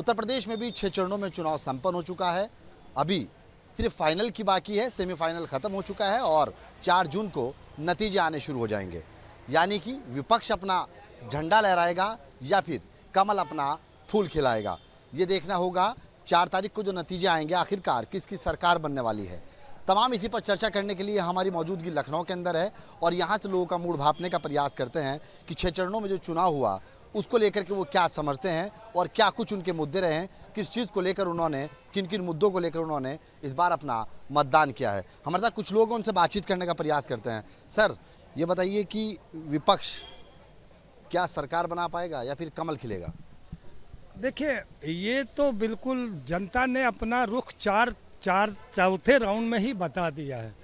उत्तर प्रदेश में भी 6 चरणों में चुनाव संपन्न हो चुका है। अभी सिर्फ फाइनल की बाकी है, सेमीफाइनल खत्म हो चुका है और 4 जून को नतीजे आने शुरू हो जाएंगे। यानी कि विपक्ष अपना झंडा लहराएगा या फिर कमल अपना फूल खिलाएगा। ये देखना होगा 4 तारीख को जो नतीजे आएंगे आखिरकार किसकी सरकार बनने वाली है। तमाम इसी पर चर्चा करने के लिए हमारी मौजूदगी लखनऊ के अंदर है और यहाँ से लोगों का मूड भांपने का प्रयास करते हैं कि 6 चरणों में जो चुनाव हुआ उसको लेकर के वो क्या समझते हैं और क्या कुछ उनके मुद्दे रहे हैं, किस चीज़ को लेकर उन्होंने, किन किन मुद्दों को लेकर उन्होंने इस बार अपना मतदान किया है। हमारे साथ कुछ लोग उनसे बातचीत करने का प्रयास करते हैं। सर, ये बताइए कि विपक्ष क्या सरकार बना पाएगा या फिर कमल खिलेगा? देखिए, ये तो बिल्कुल जनता ने अपना रुख चौथे राउंड में ही बता दिया है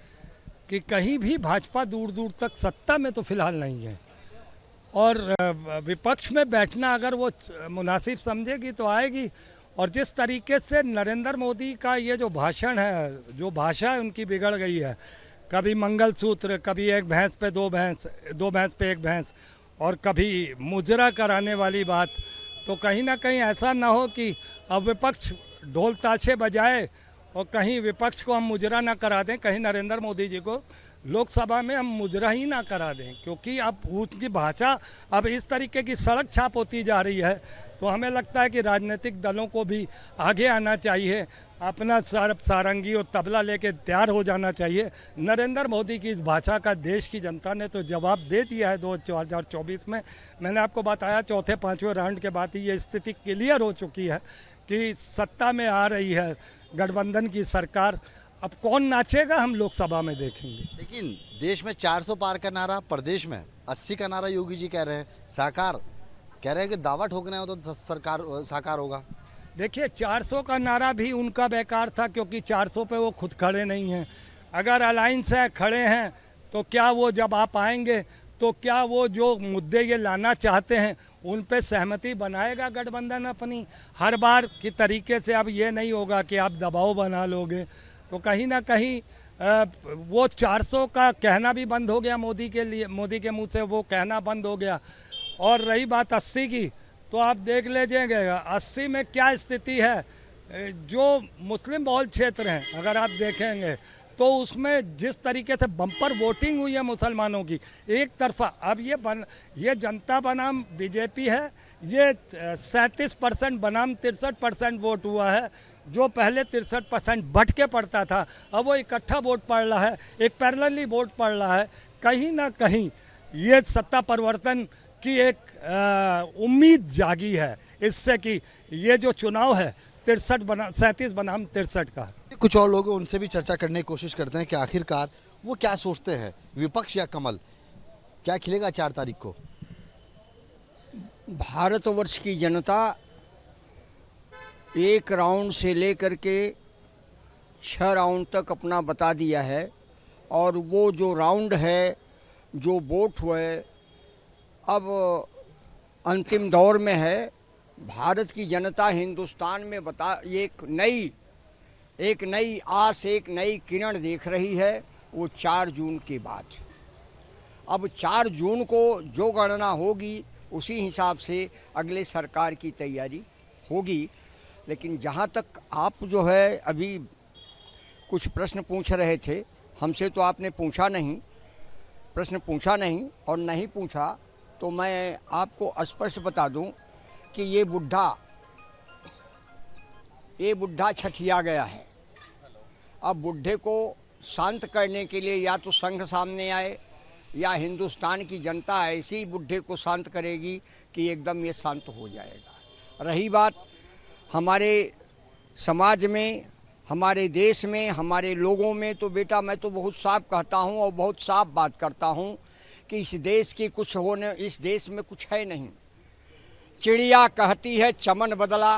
कि कहीं भी भाजपा दूर दूर तक सत्ता में तो फिलहाल नहीं है और विपक्ष में बैठना अगर वो मुनासिब समझेगी तो आएगी। और जिस तरीके से नरेंद्र मोदी का ये जो भाषण है, जो भाषा है उनकी बिगड़ गई है, कभी मंगलसूत्र, कभी एक भैंस पे दो भैंस पे एक भैंस, और कभी मुजरा कराने वाली बात, तो कहीं ना कहीं ऐसा ना हो कि अब विपक्ष ढोल ताशे बजाए और कहीं विपक्ष को हम मुजरा ना करा दें, कहीं नरेंद्र मोदी जी को लोकसभा में हम मुजरा ही ना करा दें। क्योंकि अब उनकी भाषा अब इस तरीके की सड़क छाप होती जा रही है, तो हमें लगता है कि राजनीतिक दलों को भी आगे आना चाहिए, अपना सारंगी और तबला लेके तैयार हो जाना चाहिए। नरेंद्र मोदी की इस भाषा का देश की जनता ने तो जवाब दे दिया है 2024 में। मैंने आपको बताया चौथे पाँचवें राउंड के बाद ही ये स्थिति क्लियर हो चुकी है कि सत्ता में आ रही है गठबंधन की सरकार। अब कौन नाचेगा हम लोकसभा में देखेंगे। लेकिन देश में 400 पार का नारा, प्रदेश में 80 का नारा योगी जी कह रहे हैं, साकार कह रहे हैं कि दावा ठोकना हो तो सरकार साकार होगा। देखिए, 400 का नारा भी उनका बेकार था क्योंकि 400 पे वो खुद खड़े नहीं हैं। अगर अलायंस है, खड़े हैं, तो क्या वो जब आप आएंगे तो क्या वो जो मुद्दे ये लाना चाहते हैं उन पे सहमति बनाएगा गठबंधन अपनी? हर बार की तरीके से अब ये नहीं होगा कि आप दबाव बना लोगे। तो कहीं ना कहीं वो 400 का कहना भी बंद हो गया मोदी के लिए, मोदी के मुंह से वो कहना बंद हो गया। और रही बात 80 की, तो आप देख लीजिएगा 80 में क्या स्थिति है। जो मुस्लिम बहुल क्षेत्र हैं अगर आप देखेंगे तो उसमें जिस तरीके से बम्पर वोटिंग हुई है मुसलमानों की एक तरफा, अब ये जनता बनाम बीजेपी है, ये 37% बनाम 63% वोट हुआ है। जो पहले 63% बट के पड़ता था अब वो इकट्ठा वोट पड़ रहा है, एक पैरेलली वोट पड़ रहा है। कहीं ना कहीं ये सत्ता परिवर्तन की एक उम्मीद जागी है इससे कि ये जो चुनाव है 37 बनाम 63 का। कुछ और लोग उनसे भी चर्चा करने की कोशिश करते हैं कि आखिरकार वो क्या सोचते हैं, विपक्ष या कमल, क्या खिलेगा 4 तारीख को? भारतवर्ष की जनता एक राउंड से लेकर के 6 राउंड तक अपना बता दिया है और वो जो राउंड है, जो वोट हुए, अब अंतिम दौर में है। भारत की जनता हिंदुस्तान में एक नई आस, एक नई किरण देख रही है, वो 4 जून के बाद। अब 4 जून को जो गणना होगी उसी हिसाब से अगले सरकार की तैयारी होगी। लेकिन जहाँ तक आप जो है अभी कुछ प्रश्न पूछ रहे थे, हमसे तो आपने प्रश्न पूछा नहीं और नहीं पूछा तो मैं आपको स्पष्ट बता दूं कि ये बुढ़ा छठिया गया है। अब बुढ़े को शांत करने के लिए या तो संघ सामने आए या हिंदुस्तान की जनता ऐसी बुढ़े को शांत करेगी कि एकदम ये शांत हो जाएगा। रही बात हमारे समाज में, हमारे देश में, हमारे लोगों में, तो बेटा मैं तो बहुत साफ कहता हूँ और बहुत साफ बात करता हूँ कि इस देश में कुछ है नहीं। चिड़िया कहती है चमन बदला,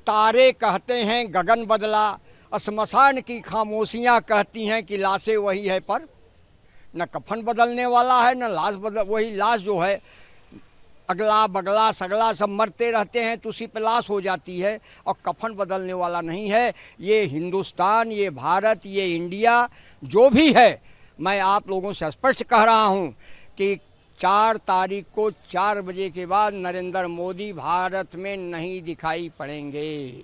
तारे कहते हैं गगन बदला, श्मशान की खामोशियाँ कहती हैं कि लाशें वही है पर न कफन बदलने वाला है न लाश वही लाश जो है अगला बगला सगला सब मरते रहते हैं तो उसी पे लाश हो जाती है और कफन बदलने वाला नहीं है। ये हिंदुस्तान, ये भारत, ये इंडिया जो भी है, मैं आप लोगों से स्पष्ट कह रहा हूँ कि 4 तारीख को 4 बजे के बाद नरेंद्र मोदी भारत में नहीं दिखाई पड़ेंगे।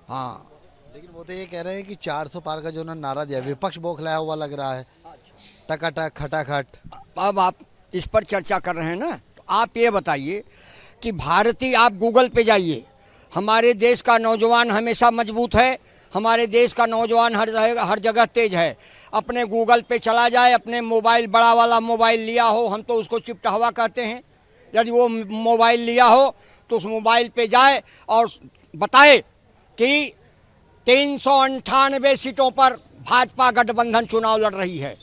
हाँ, लेकिन वो तो ये कह रहे हैं कि 400 पार का जो उन्होंने नारा दिया, विपक्ष बौखलाया हुआ लग रहा है, टकाटक खटाखट। अब आप इस पर चर्चा कर रहे हैं ना, तो आप ये बताइए कि भारतीय, आप गूगल पे जाइए, हमारे देश का नौजवान हमेशा मजबूत है, हमारे देश का नौजवान हर जगह तेज है। अपने गूगल पे चला जाए, अपने मोबाइल, बड़ा वाला मोबाइल लिया हो, हम तो उसको चिपटहवा कहते हैं, यदि वो मोबाइल लिया हो तो उस मोबाइल पे जाए और बताए कि 398 सीटों पर भाजपा गठबंधन चुनाव लड़ रही है,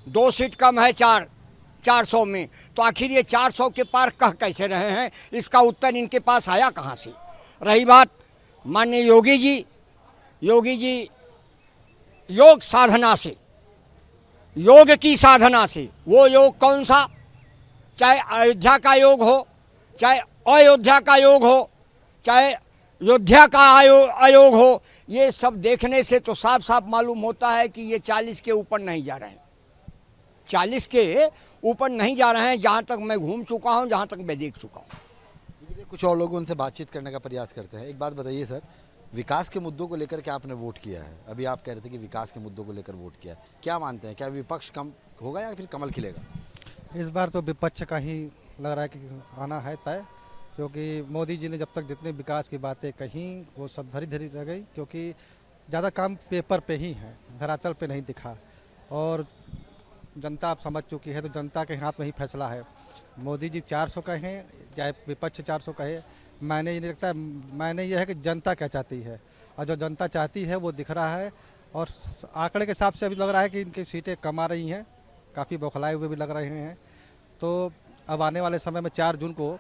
2 सीट कम है 400 में। तो आखिर ये 400 के पार कह कैसे रहे हैं, इसका उत्तर इनके पास आया कहाँ से। रही बात माननीय योगी जी योग साधना से, योग की साधना से, वो योग कौन सा, चाहे अयोध्या का योग हो, चाहे अयोध्या का योग हो, चाहे अयोध्या का आयोग हो, ये सब देखने से तो साफ साफ मालूम होता है कि ये 40 के ऊपर नहीं जा रहे हैं, 40 के ऊपर नहीं जा रहे हैं, जहाँ तक मैं घूम चुका हूँ, जहाँ तक मैं देख चुका हूँ। कुछ और लोग उनसे बातचीत करने का प्रयास करते हैं। एक बात बताइए सर, विकास के मुद्दों को लेकर क्या आपने वोट किया है? अभी आप कह रहे थे कि विकास के मुद्दों को लेकर वोट किया है, क्या मानते हैं, क्या विपक्ष कम होगा या फिर कमल खिलेगा? इस बार तो विपक्ष का ही लग रहा है कि आना है तय, क्योंकि मोदी जी ने जब तक जितने विकास की बातें कहीं वो सब धरी धरी रह गई, क्योंकि ज़्यादा काम पेपर पे ही है, धरातल पे नहीं दिखा। और जनता आप समझ चुकी है, तो जनता के हाथ में ही फैसला है। मोदी जी 400 कहें चाहे विपक्ष 400 कहे, मैंने ये नहीं लगता, मैंने ये है कि जनता क्या चाहती है, और जो जनता चाहती है वो दिख रहा है। और आंकड़े के हिसाब से अभी लग रहा है कि इनकी सीटें कम आ रही हैं, काफ़ी बौखलाए हुए भी लग रहे हैं। तो अब आने वाले समय में 4 जून को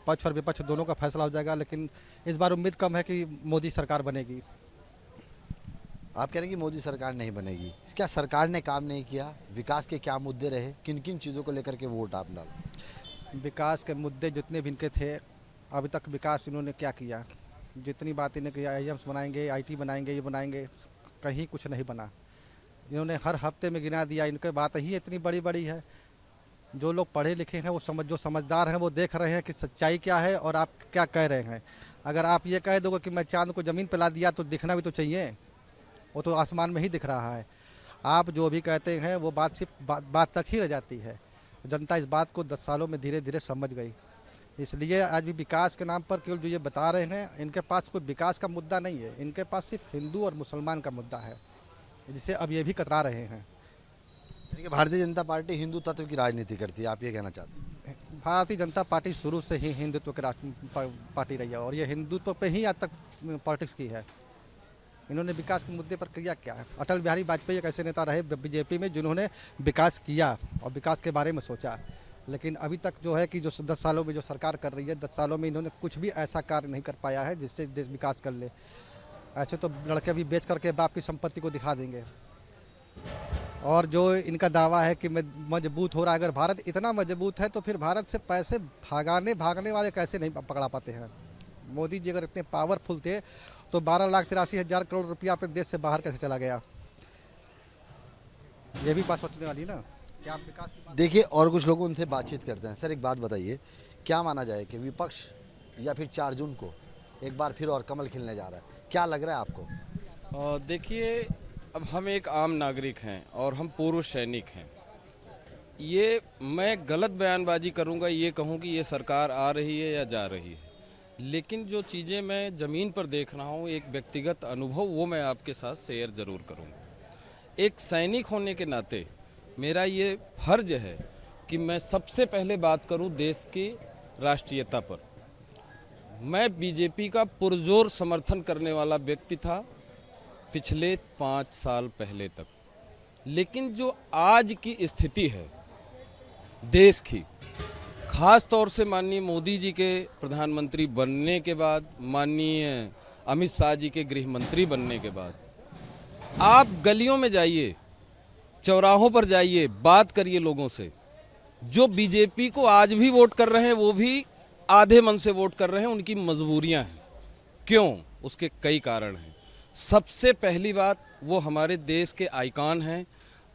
पक्ष और विपक्ष दोनों का फैसला हो जाएगा, लेकिन इस बार उम्मीद कम है कि मोदी सरकार बनेगी। आप कह रहे हैं कि मोदी सरकार नहीं बनेगी, क्या सरकार ने काम नहीं किया? विकास के क्या मुद्दे रहे, किन किन चीज़ों को लेकर के वोट आप डाल? विकास के मुद्दे जितने भी इनके थे, अभी तक विकास इन्होंने क्या किया? जितनी बात इन्हें किया, आईएम्स बनाएंगे, आईटी बनाएंगे, ये बनाएंगे, कहीं कुछ नहीं बना। इन्होंने हर हफ्ते में गिना दिया, इनके बात ही इतनी बड़ी बड़ी है। जो लोग पढ़े लिखे हैं, वो जो समझदार हैं, वो देख रहे हैं कि सच्चाई क्या है और आप क्या कह रहे हैं। अगर आप ये कह दोगे कि मैं चांद को ज़मीन पर ला दिया, तो दिखना भी तो चाहिए, वो तो आसमान में ही दिख रहा है। आप जो भी कहते हैं वो बात सिर्फ बात तक ही रह जाती है। जनता इस बात को 10 सालों में धीरे धीरे समझ गई। इसलिए आज भी विकास के नाम पर केवल जो ये बता रहे हैं, इनके पास कोई विकास का मुद्दा नहीं है, इनके पास सिर्फ हिंदू और मुसलमान का मुद्दा है, जिससे अब ये भी कतरा रहे हैं। भारतीय जनता पार्टी हिंदू तत्व की राजनीति करती है, आप ये कहना चाहते हैं? भारतीय जनता पार्टी शुरू से ही हिंदुत्व की पार्टी रही है, और ये हिंदुत्व पे ही आज तक पॉलिटिक्स की है। इन्होंने विकास के मुद्दे पर किया क्या है? अटल बिहारी वाजपेयी एक ऐसे नेता रहे बीजेपी में जिन्होंने विकास किया और विकास के बारे में सोचा, लेकिन अभी तक जो है कि जो 10 सालों में जो सरकार कर रही है, 10 सालों में इन्होंने कुछ भी ऐसा कार्य नहीं कर पाया है जिससे देश विकास कर ले। ऐसे तो लड़के भी बेच करके बाप की संपत्ति को दिखा देंगे। और जो इनका दावा है कि मजबूत हो रहा है, अगर भारत इतना मजबूत है तो फिर भारत से पैसे भागने वाले कैसे नहीं पकड़ा पाते हैं? मोदी जी अगर इतने पावरफुल थे तो 12,83,000 करोड़ रुपया अपने देश से बाहर कैसे चला गया? ये भी बात सोचने वाली ना। क्या आप विकास की बात देखिए, और कुछ लोग उनसे बातचीत करते हैं। सर एक बात बताइए, क्या माना जाए कि विपक्ष या फिर 4 जून को एक बार फिर और कमल खिलने जा रहा है, क्या लग रहा है आपको? देखिए, अब हम एक आम नागरिक हैं और हम पूर्व सैनिक हैं। ये मैं गलत बयानबाजी करूंगा, ये कहूं कि ये सरकार आ रही है या जा रही है, लेकिन जो चीज़ें मैं ज़मीन पर देख रहा हूं, एक व्यक्तिगत अनुभव, वो मैं आपके साथ शेयर ज़रूर करूंगा। एक सैनिक होने के नाते मेरा ये फर्ज है कि मैं सबसे पहले बात करूं देश की राष्ट्रीयता पर। मैं बीजेपी का पुरजोर समर्थन करने वाला व्यक्ति था पिछले 5 साल पहले तक, लेकिन जो आज की स्थिति है देश की, खास तौर से माननीय मोदी जी के प्रधानमंत्री बनने के बाद, माननीय अमित शाह जी के गृह मंत्री बनने के बाद, आप गलियों में जाइए, चौराहों पर जाइए, बात करिए लोगों से। जो बीजेपी को आज भी वोट कर रहे हैं, वो भी आधे मन से वोट कर रहे हैं, उनकी मजबूरियां हैं। क्यों? उसके कई कारण हैं। सबसे पहली बात, वो हमारे देश के आइकॉन हैं,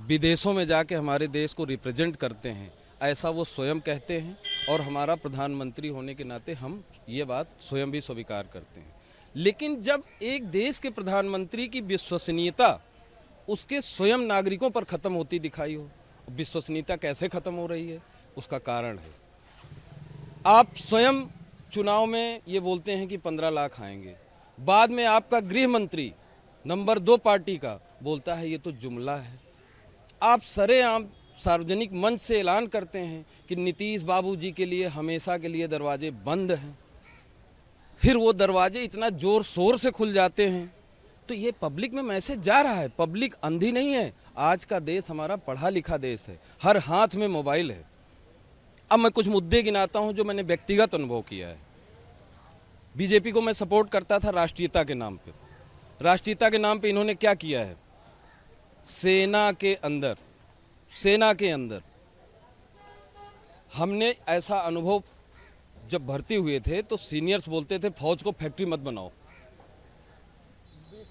विदेशों में जाके हमारे देश को रिप्रेजेंट करते हैं, ऐसा वो स्वयं कहते हैं और हमारा प्रधानमंत्री होने के नाते हम ये बात स्वयं भी स्वीकार करते हैं। लेकिन जब एक देश के प्रधानमंत्री की विश्वसनीयता उसके स्वयं नागरिकों पर ख़त्म होती दिखाई हो, विश्वसनीयता कैसे ख़त्म हो रही है, उसका कारण है आप स्वयं चुनाव में ये बोलते हैं कि 15 लाख आएंगे, बाद में आपका गृह मंत्री नंबर 2 पार्टी का बोलता है ये तो जुमला है। आप सरेआम सार्वजनिक मंच से ऐलान करते हैं कि नीतीश बाबूजी के लिए हमेशा के लिए दरवाजे बंद हैं, फिर वो दरवाजे इतना जोर शोर से खुल जाते हैं। तो ये पब्लिक में मैसेज जा रहा है, पब्लिक अंधी नहीं है। आज का देश हमारा पढ़ा लिखा देश है, हर हाथ में मोबाइल है। अब मैं कुछ मुद्दे गिनाता हूं जो मैंने व्यक्तिगत अनुभव किया है। बीजेपी को मैं सपोर्ट करता था राष्ट्रीयता के नाम पे। राष्ट्रीयता के नाम पे इन्होंने क्या किया है, सेना के अंदर हमने ऐसा अनुभव, जब भर्ती हुए थे तो सीनियर्स बोलते थे फौज को फैक्ट्री मत बनाओ।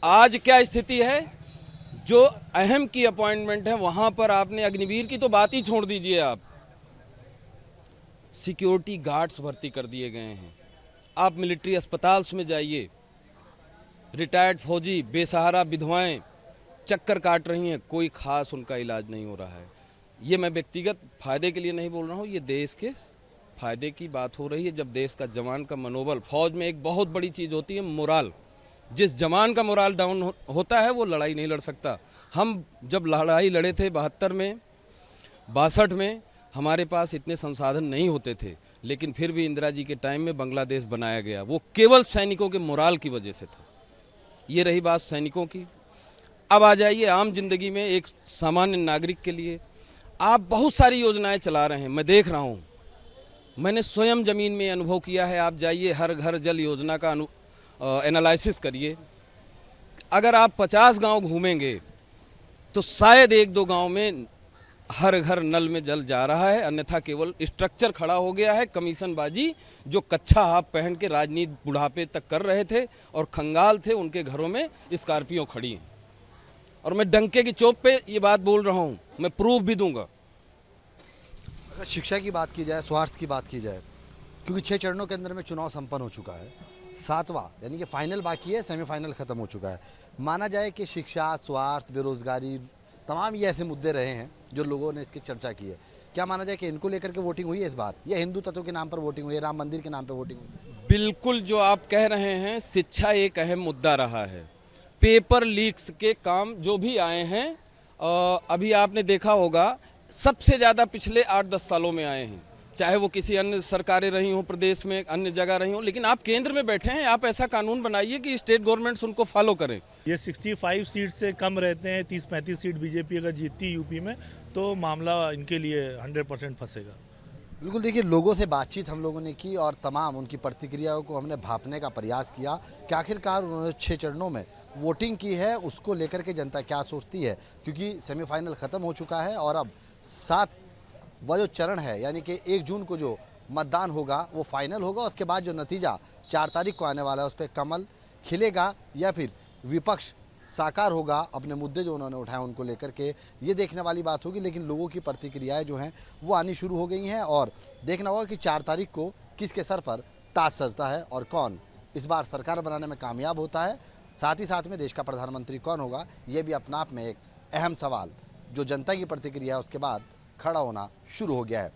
आज क्या स्थिति है, जो अहम की अपॉइंटमेंट है वहां पर आपने अग्निवीर की तो बात ही छोड़ दीजिए, आप सिक्योरिटी गार्ड्स भर्ती कर दिए गए हैं। आप मिलिट्री अस्पताल्स में जाइए, रिटायर्ड फौजी बेसहारा विधवाएं चक्कर काट रही हैं, कोई खास उनका इलाज नहीं हो रहा है। ये मैं व्यक्तिगत फायदे के लिए नहीं बोल रहा हूँ, ये देश के फायदे की बात हो रही है। जब देश का जवान का मनोबल, फौज में एक बहुत बड़ी चीज़ होती है मोराल, जिस जवान का मोराल डाउन होता है वो लड़ाई नहीं लड़ सकता। हम जब लड़ाई लड़े थे 72 में 62 में, हमारे पास इतने संसाधन नहीं होते थे, लेकिन फिर भी इंदिरा जी के टाइम में बांग्लादेश बनाया गया, वो केवल सैनिकों के मोराल की वजह से था। ये रही बात सैनिकों की। अब आ जाइए आम जिंदगी में, एक सामान्य नागरिक के लिए आप बहुत सारी योजनाएं चला रहे हैं, मैं देख रहा हूँ, मैंने स्वयं ज़मीन में अनुभव किया है। आप जाइए हर घर जल योजना का एनालिसिस करिए। अगर आप 50 गांव घूमेंगे तो शायद 1-2 गांव में हर घर नल में जल जा रहा है, अन्यथा केवल स्ट्रक्चर खड़ा हो गया है। कमीशनबाजी जो कच्चा हाफ पहन के राजनीति बुढ़ापे तक कर रहे थे और खंगाल थे, उनके घरों में स्कॉर्पियो खड़ी हैं। और मैं डंके की चोट पे ये बात बोल रहा हूँ, मैं प्रूफ भी दूंगा। अगर शिक्षा की बात की जाए, स्वास्थ्य की बात की जाए, क्योंकि 6 चरणों के अंदर में चुनाव संपन्न हो चुका है, 7वां यानी कि फाइनल बाकी है, सेमीफाइनल खत्म हो चुका है। माना जाए कि शिक्षा, स्वास्थ्य, बेरोजगारी, तमाम ये ऐसे मुद्दे रहे हैं जो लोगों ने इसकी चर्चा की है। क्या माना जाए कि इनको लेकर के वोटिंग हुई है इस बार, या हिंदू तत्व के नाम पर वोटिंग हुई है, राम मंदिर के नाम पर वोटिंग हुई है? बिल्कुल जो आप कह रहे हैं, शिक्षा एक अहम मुद्दा रहा है। पेपर लीक्स के काम जो भी आए हैं, अभी आपने देखा होगा सबसे ज़्यादा पिछले 8-10 सालों में आए हैं, चाहे वो किसी अन्य सरकारें रही हों, प्रदेश में अन्य जगह रही हों। लेकिन आप केंद्र में बैठे हैं, आप ऐसा कानून बनाइए कि स्टेट गवर्नमेंट्स उनको फॉलो करें। ये 65 सीट से कम रहते हैं, 30-35 सीट बीजेपी अगर जीतती यूपी में तो मामला इनके लिए 100% फंसेगा। बिल्कुल, देखिए लोगों से बातचीत हम लोगों ने की और तमाम उनकी प्रतिक्रियाओं को हमने भांपने का प्रयास किया कि आखिरकार उन्होंने 6 चरणों में वोटिंग की है, उसको लेकर के जनता क्या सोचती है, क्योंकि सेमीफाइनल ख़त्म हो चुका है और अब 7वां जो चरण है यानी कि 1 जून को जो मतदान होगा वो फाइनल होगा। उसके बाद जो नतीजा 4 तारीख को आने वाला है उस पर कमल खिलेगा या फिर विपक्ष साकार होगा अपने मुद्दे जो उन्होंने उठाए उनको लेकर के, ये देखने वाली बात होगी। लेकिन लोगों की प्रतिक्रियाएं जो हैं वो आनी शुरू हो गई हैं और देखना होगा कि 4 तारीख को किसके सर पर ताज सजता है और कौन इस बार सरकार बनाने में कामयाब होता है। साथ ही साथ में देश का प्रधानमंत्री कौन होगा, ये भी अपने आप में एक अहम सवाल जो जनता की प्रतिक्रिया उसके बाद खड़ा होना शुरू हो गया है।